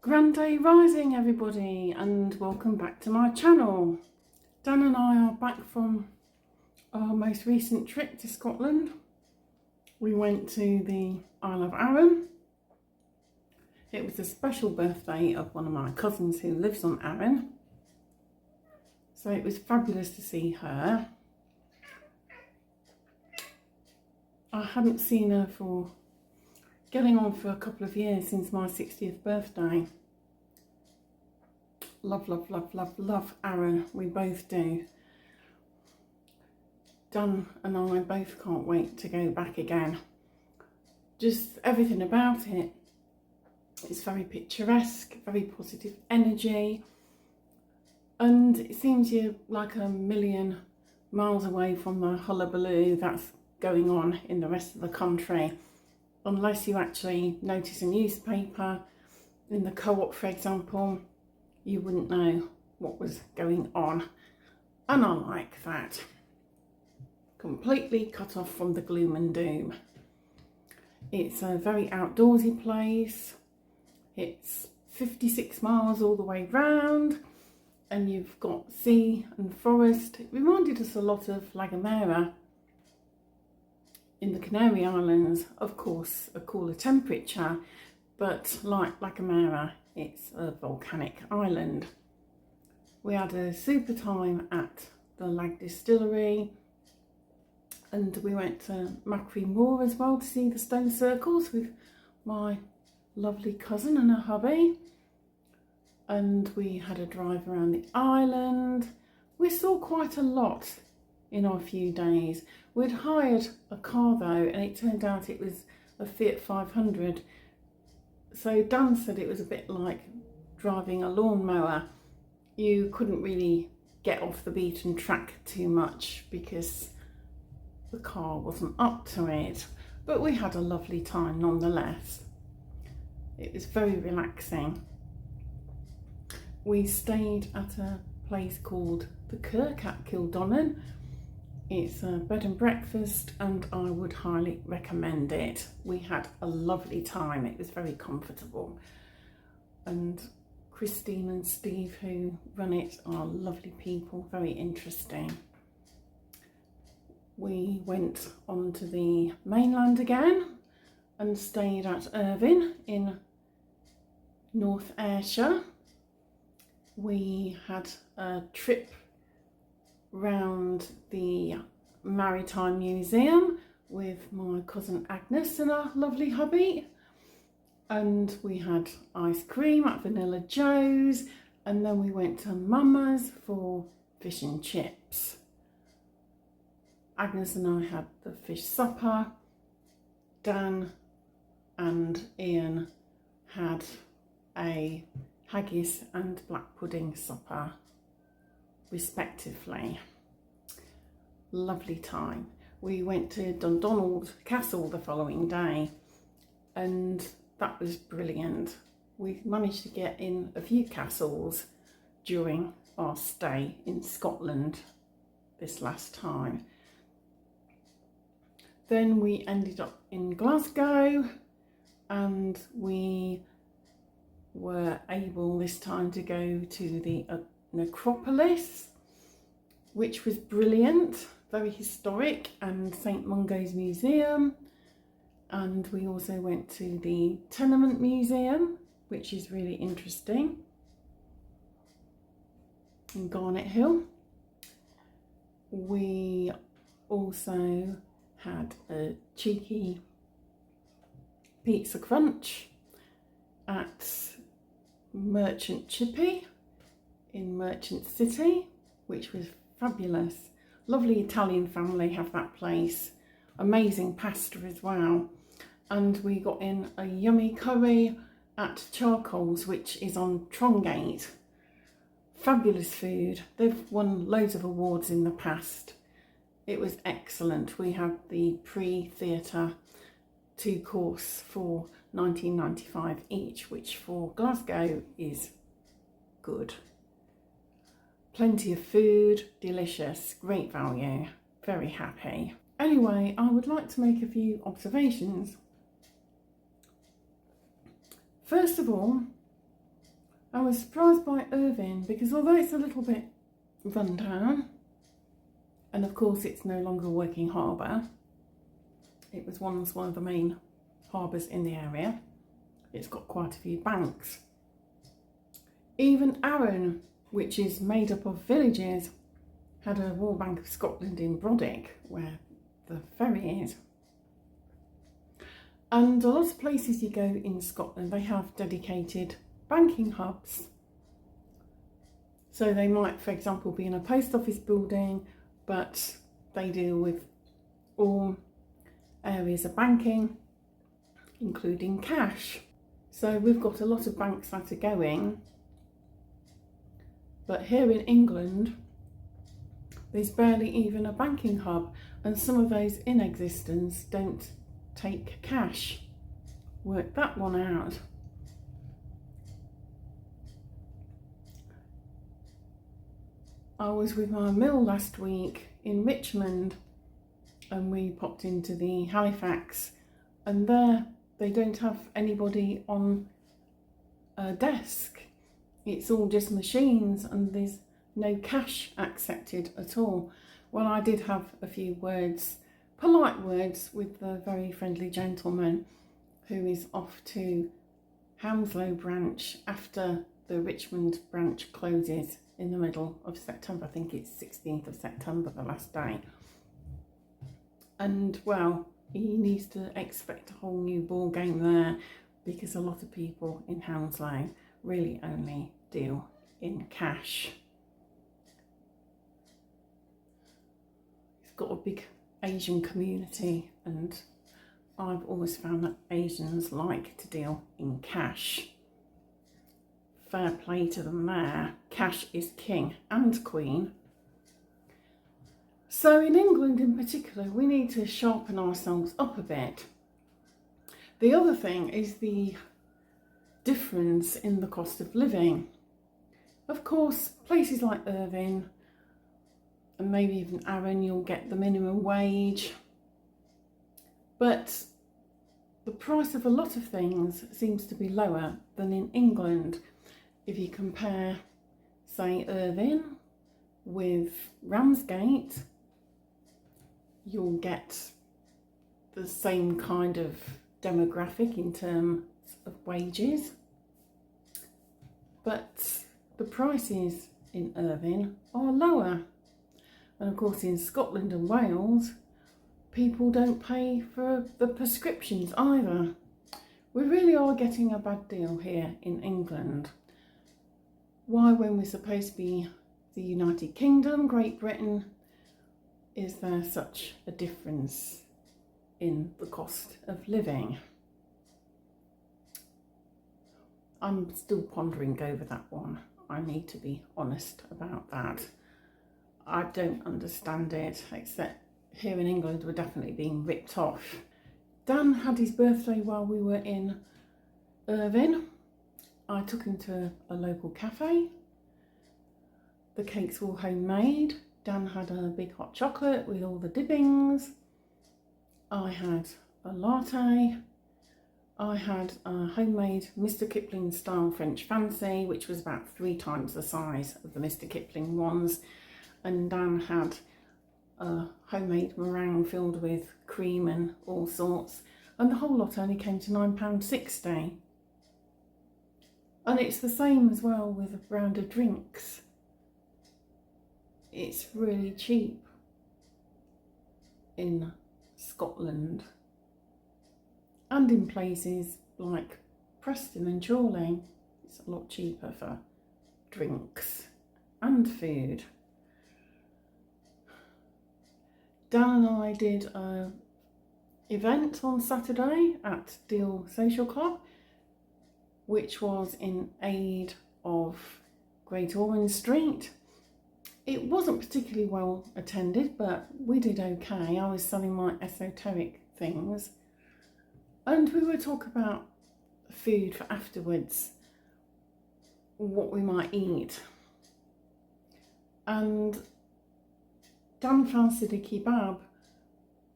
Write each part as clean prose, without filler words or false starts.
Grand day rising, everybody, and welcome back to my channel. Dan and I are back from our most recent trip to Scotland. We went to the Isle of Arran. It was a special birthday of one of my cousins who lives on Arran, so it was fabulous to see her. I hadn't seen her for getting on for a couple of years, since my 60th birthday. Love, love, love, love, love Arran. We both do. Dan and I both can't wait to go back again. Just everything about it. It's very picturesque, very positive energy. And it seems you're like a million miles away from the hullabaloo that's going on in the rest of the country. Unless you actually notice a newspaper in the co-op, for example, you wouldn't know what was going on. And I like that. Completely cut off from the gloom and doom. It's a very outdoorsy place. It's 56 miles all the way round, and you've got sea and forest. It reminded us a lot of La Gomera in the Canary Islands. Of course, a cooler temperature, but like La Gomera, it's a volcanic island. We had a super time at the Lag Distillery, and we went to Macquarie Moor as well to see the stone circles with my lovely cousin and her hubby. And we had a drive around the island. We saw quite a lot in our few days. We'd hired a car though, and it turned out it was a Fiat 500. So Dan said it was a bit like driving a lawnmower. You couldn't really get off the beaten track too much because the car wasn't up to it. But we had a lovely time nonetheless. It was very relaxing. We stayed at a place called the Kirk at Kildonnan. It's a bed and breakfast, and I would highly recommend it. We had a lovely time. It was very comfortable. And Christine and Steve, who run it, are lovely people, very interesting. We went on to the mainland again and stayed at Irvine in North Ayrshire. We had a trip round the Maritime Museum with my cousin Agnes and our lovely hubby, and we had ice cream at Vanilla Joe's, and then we went to Mama's for fish and chips. Agnes and I had the fish supper. Dan and Ian had a haggis and black pudding supper, respectively. Lovely time. We went to Dundonald Castle the following day, and that was brilliant. We managed to get in a few castles during our stay in Scotland this last time. Then we ended up in Glasgow, and we were able this time to go to the necropolis, which was brilliant, very historic, and St Mungo's Museum. And we also went to the Tenement Museum, which is really interesting, in Garnet Hill. We also had a cheeky pizza crunch at Merchant Chippy in Merchant City, which was fabulous. Lovely Italian family have that place. Amazing pasta as well. And we got in a yummy curry at Charcoals, which is on Trongate. Fabulous food. They've won loads of awards in the past. It was excellent. We had the pre-theatre 2-course for £19.95 each, which for Glasgow is good. Plenty of food, delicious, great value, very happy. Anyway, I would like to make a few observations. First of all, I was surprised by Irvine because although it's a little bit run down, and of course it's no longer a working harbour, it was once one of the main harbours in the area. It's got quite a few banks. Even Arran, which is made up of villages, had a Royal Bank of Scotland in Brodick, where the ferry is. And a lot of places you go in Scotland, they have dedicated banking hubs. So they might, for example, be in a post office building, but they deal with all areas of banking, including cash. So we've got a lot of banks that are going, but here in England, there's barely even a banking hub, and some of those in existence don't take cash. Work that one out. I was with my mill last week in Richmond and we popped into the Halifax, and there they don't have anybody on a desk. It's all just machines and there's no cash accepted at all. Well, I did have a few words, polite words, with the very friendly gentleman who is off to Hounslow branch after the Richmond branch closes in the middle of September. I think it's 16th of September, the last day. And well, he needs to expect a whole new ball game there, because a lot of people in Hounslow really only deal in cash. It's got a big Asian community, and I've always found that Asians like to deal in cash. Fair play to them there. Cash is king and queen. So in England in particular, we need to sharpen ourselves up a bit. The other thing is the difference in the cost of living. Of course, places like Irvine and maybe even Arran, you'll get the minimum wage. But the price of a lot of things seems to be lower than in England. If you compare, say, Irvine with Ramsgate, you'll get the same kind of demographic in terms of wages. But the prices in Irvine are lower. And of course in Scotland and Wales, people don't pay for the prescriptions either. We really are getting a bad deal here in England. Why, when we're supposed to be the United Kingdom, Great Britain, is there such a difference in the cost of living? I'm still pondering over that one. I need to be honest about that. I don't understand it, except here in England we're definitely being ripped off. Dan had his birthday while we were in Irvine. I took him to a local cafe. The cakes were all homemade. Dan had a big hot chocolate with all the dippings. I had a latte. I had a homemade Mr. Kipling style French fancy, which was about 3 times the size of the Mr. Kipling ones. And Dan had a homemade meringue filled with cream and all sorts. And the whole lot only came to £9.60. And it's the same as well with a round of drinks. It's really cheap in Scotland and in places like Preston and Chorley. It's a lot cheaper for drinks and food. Dan and I did an event on Saturday at Deal Social Club, which was in aid of Great Ormond Street. It wasn't particularly well attended, but we did okay. I was selling my esoteric things, and we would talk about food for afterwards, what we might eat. And Dan fancied a kebab,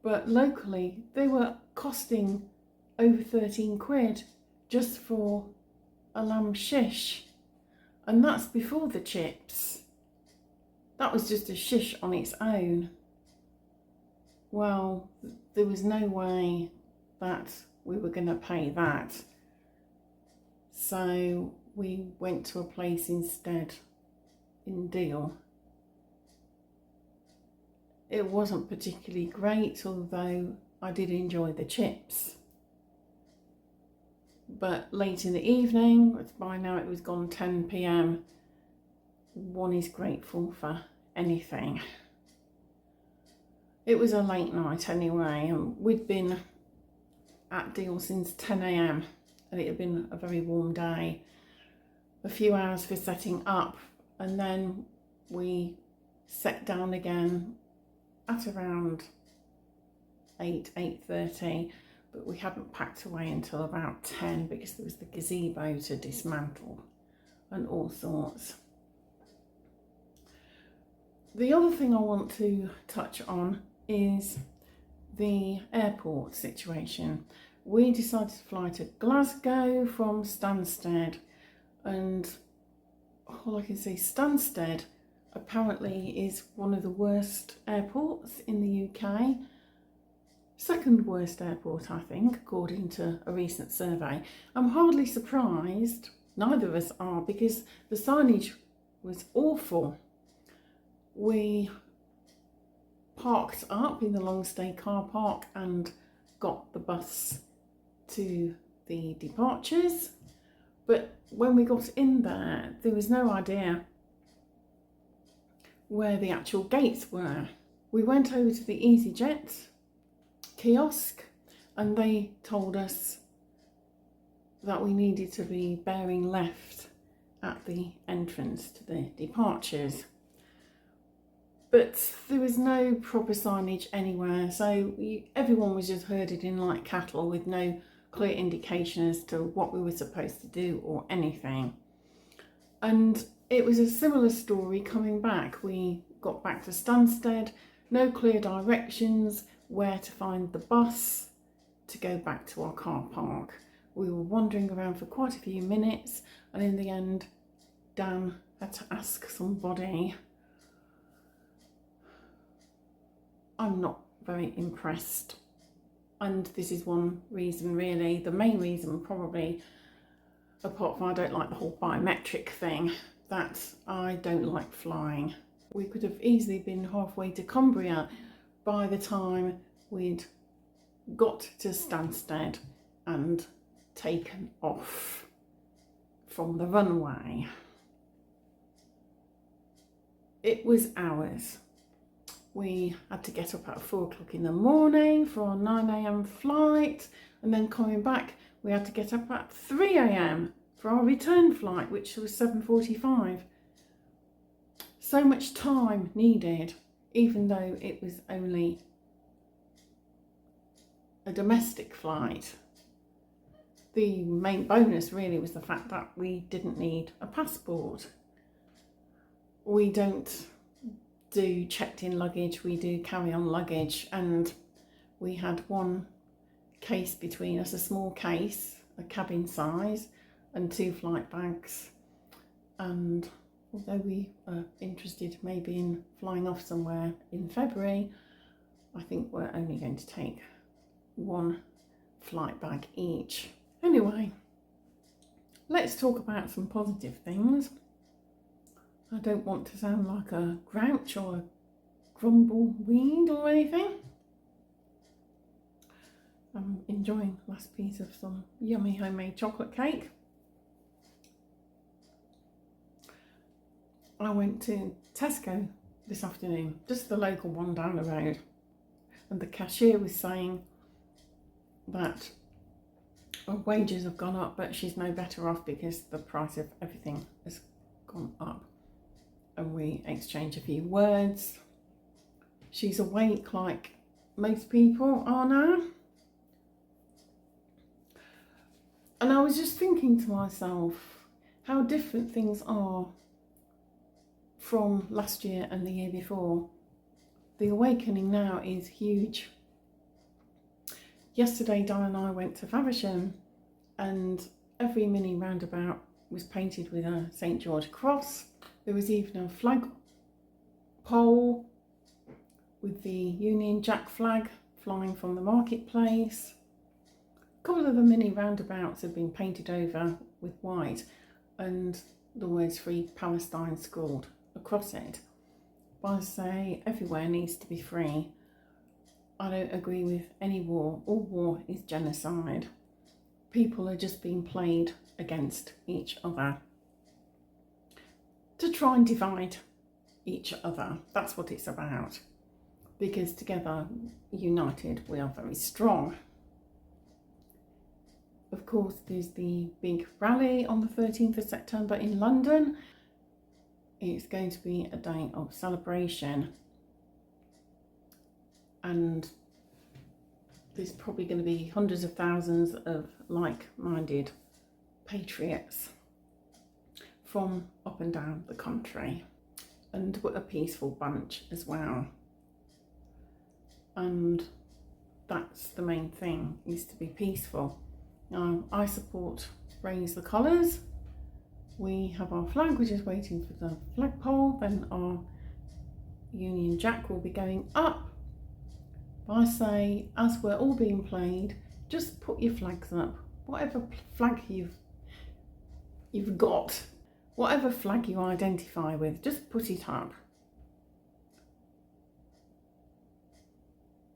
but locally they were costing over 13 quid just for a lamb shish. And that's before the chips. That was just a shish on its own. Well, there was no way that we were going to pay that. So we went to a place instead in Deal. It wasn't particularly great, although I did enjoy the chips. But late in the evening, by now it was gone 10 p.m, one is grateful for anything. It was a late night anyway, and we'd been at Deal since 10 a.m, and it had been a very warm day. A few hours for setting up, and then we sat down again at around 8:30, but we hadn't packed away until about 10 because there was the gazebo to dismantle and all sorts. The other thing I want to touch on is the airport situation. We decided to fly to Glasgow from Stansted, and all I can say, Stansted apparently is one of the worst airports in the UK. Second worst airport, I think, according to a recent survey. I'm hardly surprised, neither of us are, because the signage was awful. We parked up in the long stay car park and got the bus to the departures, but when we got in there, there was no idea where the actual gates were. We went over to the EasyJet kiosk and they told us that we needed to be bearing left at the entrance to the departures. But there was no proper signage anywhere, so everyone was just herded in like cattle with no clear indication as to what we were supposed to do or anything. And it was a similar story coming back. We got back to Stansted, no clear directions where to find the bus to go back to our car park. We were wandering around for quite a few minutes, and in the end Dan had to ask somebody. I'm not very impressed, and this is one reason really, the main reason probably, apart from I don't like the whole biometric thing, that I don't like flying. We could have easily been halfway to Cumbria by the time we'd got to Stansted and taken off from the runway. It was hours. We had to get up at 4 o'clock in the morning for our 9 a.m. flight, and then coming back we had to get up at 3 a.m. for our return flight, which was 7:45. So much time needed, even though it was only a domestic flight. The main bonus really was the fact that we didn't need a passport. We don't do checked in luggage, we do carry on luggage, and we had one case between us, a small case, a cabin size, and 2 flight bags. And although we are interested maybe in flying off somewhere in February, I think we're only going to take 1 flight bag each. Anyway, let's talk about some positive things. I don't want to sound like a grouch or a grumbleweed or anything. I'm enjoying the last piece of some yummy homemade chocolate cake. I went to Tesco this afternoon, just the local one down the road, and the cashier was saying that her wages have gone up, but she's no better off because the price of everything has gone up. And we exchanged a few words. She's awake like most people are now. And I was just thinking to myself how different things are from last year and the year before. The awakening now is huge. Yesterday, Dan and I went to Faversham, and every mini roundabout was painted with a St George cross. There was even a flag pole with the Union Jack flag flying from the marketplace. A couple of the mini roundabouts have been painted over with white and the words Free Palestine scrawled across it. But I say everywhere needs to be free. I don't agree with any war. All war is genocide. People are just being played against each other to try and divide each other. That's what it's about. Because together, united, we are very strong. Of course, there's the big rally on the 13th of September in London. It's going to be a day of celebration. And there's probably going to be hundreds of thousands of like-minded patriots from up and down the country. And we're a peaceful bunch as well. And that's the main thing, is to be peaceful. Now, I support Raise the Colours. We have our flag, which is waiting for the flagpole. Then our Union Jack will be going up. I say, as we're all being played, just put your flags up. Whatever flag you've got, whatever flag you identify with, just put it up.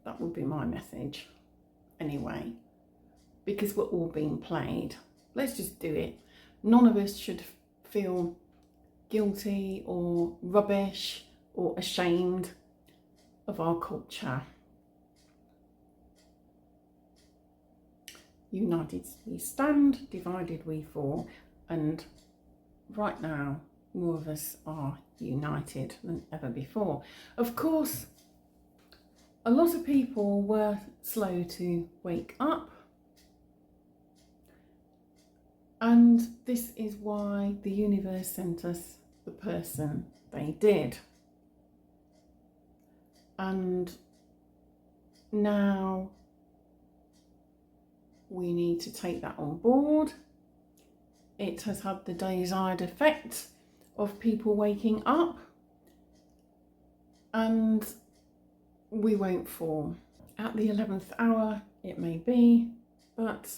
That would be my message anyway, because we're all being played. Let's just do it. None of us should feel guilty or rubbish or ashamed of our culture. United we stand, divided we fall, and right now more of us are united than ever before. Of course, a lot of people were slow to wake up, and this is why the universe sent us the person they did. And now we need to take that on board. It has had the desired effect of people waking up, and we won't fall. At the 11th hour, it may be, but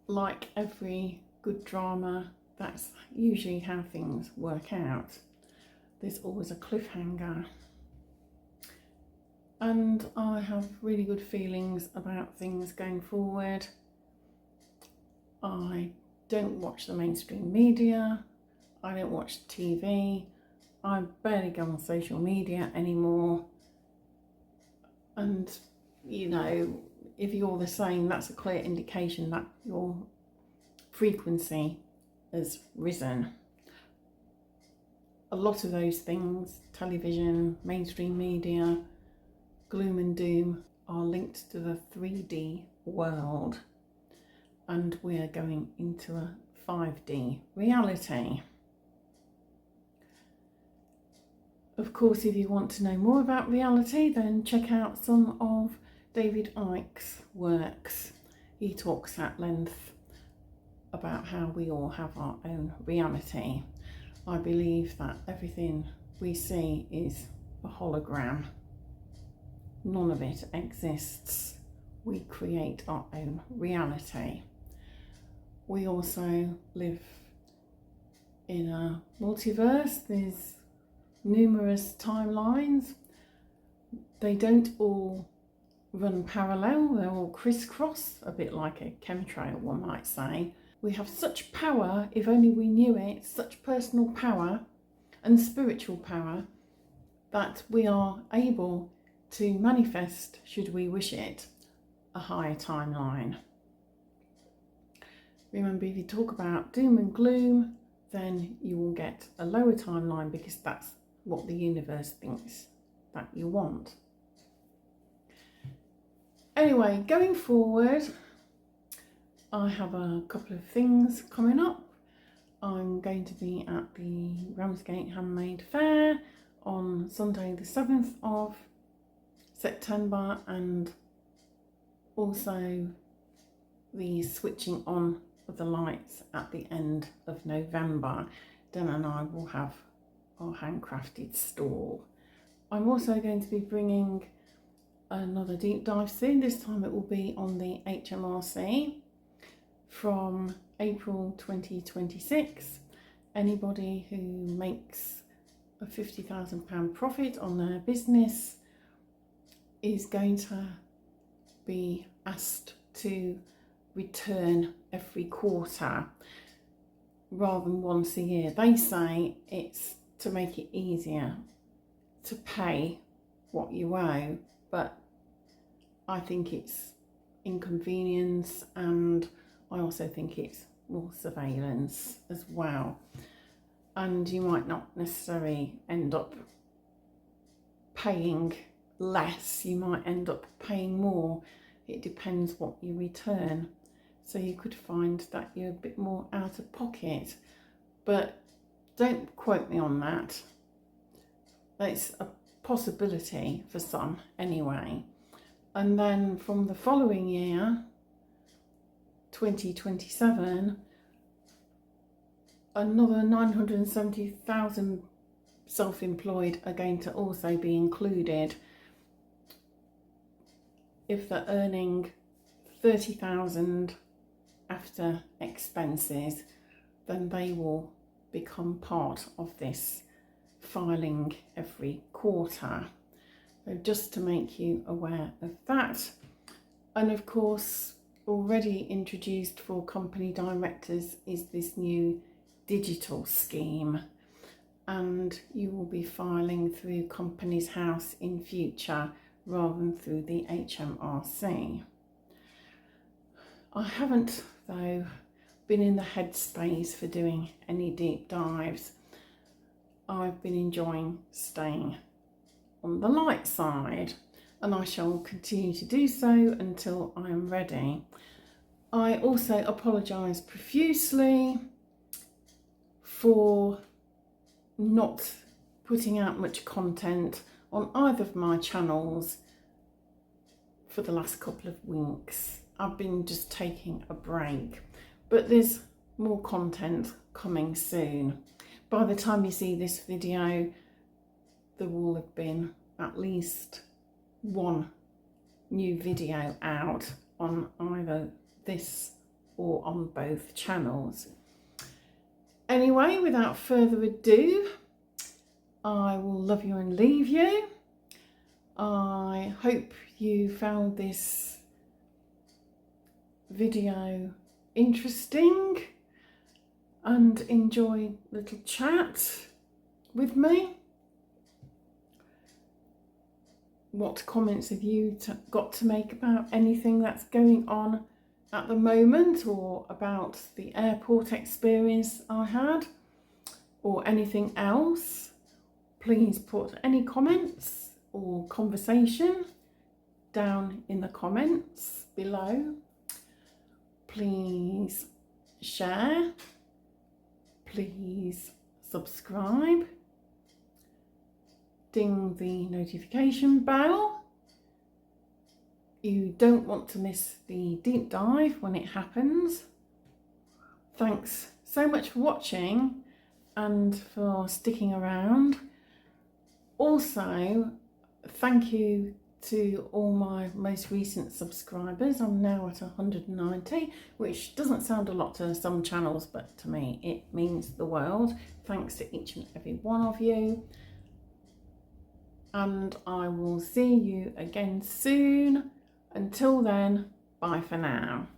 like every good drama, that's usually how things work out. There's always a cliffhanger. And I have really good feelings about things going forward. I don't watch the mainstream media. I don't watch TV. I barely go on social media anymore. And, you know, if you're the same, that's a clear indication that your frequency has risen. A lot of those things, television, mainstream media, gloom and doom, are linked to the 3D world, and we are going into a 5D reality. Of course, if you want to know more about reality, then check out some of David Icke's works. He talks at length about how we all have our own reality. I believe that everything we see is a hologram. None of it exists. We create our own reality. We also live in a multiverse. There's numerous timelines. They don't all run parallel, they're all crisscross, a bit like a chemtrail, one might say. We have such power, if only we knew it, such personal power and spiritual power, that we are able to manifest, should we wish it, a higher timeline. Remember, if you talk about doom and gloom, then you will get a lower timeline, because that's what the universe thinks that you want. Anyway, going forward, I have a couple of things coming up. I'm going to be at the Ramsgate Handmade Fair on Sunday the 7th of September, and also the Switching On of the lights at the end of November, Dan and I will have our handcrafted stall. I'm also going to be bringing another deep dive soon. This time it will be on the HMRC from April 2026. Anybody who makes a £50,000 profit on their business is going to be asked to return every quarter rather than once a year. They say it's to make it easier to pay what you owe, but I think it's inconvenience, and I also think it's more surveillance as well. And you might not necessarily end up paying less, you might end up paying more. It depends what you return. So you could find that you're a bit more out of pocket, but don't quote me on that. It's a possibility for some anyway. And then from the following year, 2027, another 970,000 self-employed are going to also be included. If they're earning 30,000 after expenses, then they will become part of this filing every quarter. So just to make you aware of that. And of course, already introduced for company directors is this new digital scheme, and you will be filing through Companies House in future rather than through the HMRC. I haven't though been in the headspace for doing any deep dives. I've been enjoying staying on the light side, and I shall continue to do so until I am ready. I also apologise profusely for not putting out much content on either of my channels for the last couple of weeks. I've been just taking a break, but there's more content coming soon. By the time you see this video, there will have been at least one new video out on either this or on both channels. Anyway, without further ado, I will love you and leave you. I hope you found this video interesting and enjoyed a little chat with me. What comments have you got to make about anything that's going on at the moment, or about the airport experience I had, or anything else? Please put any comments or conversation down in the comments below. Please share, please subscribe, ding the notification bell. You don't want to miss the deep dive when it happens. Thanks so much for watching and for sticking around. Also, thank you to all my most recent subscribers. I'm now at 190, which doesn't sound a lot to some channels, but to me it means the world. Thanks to each and every one of you. And I will see you again soon. Until then, bye for now.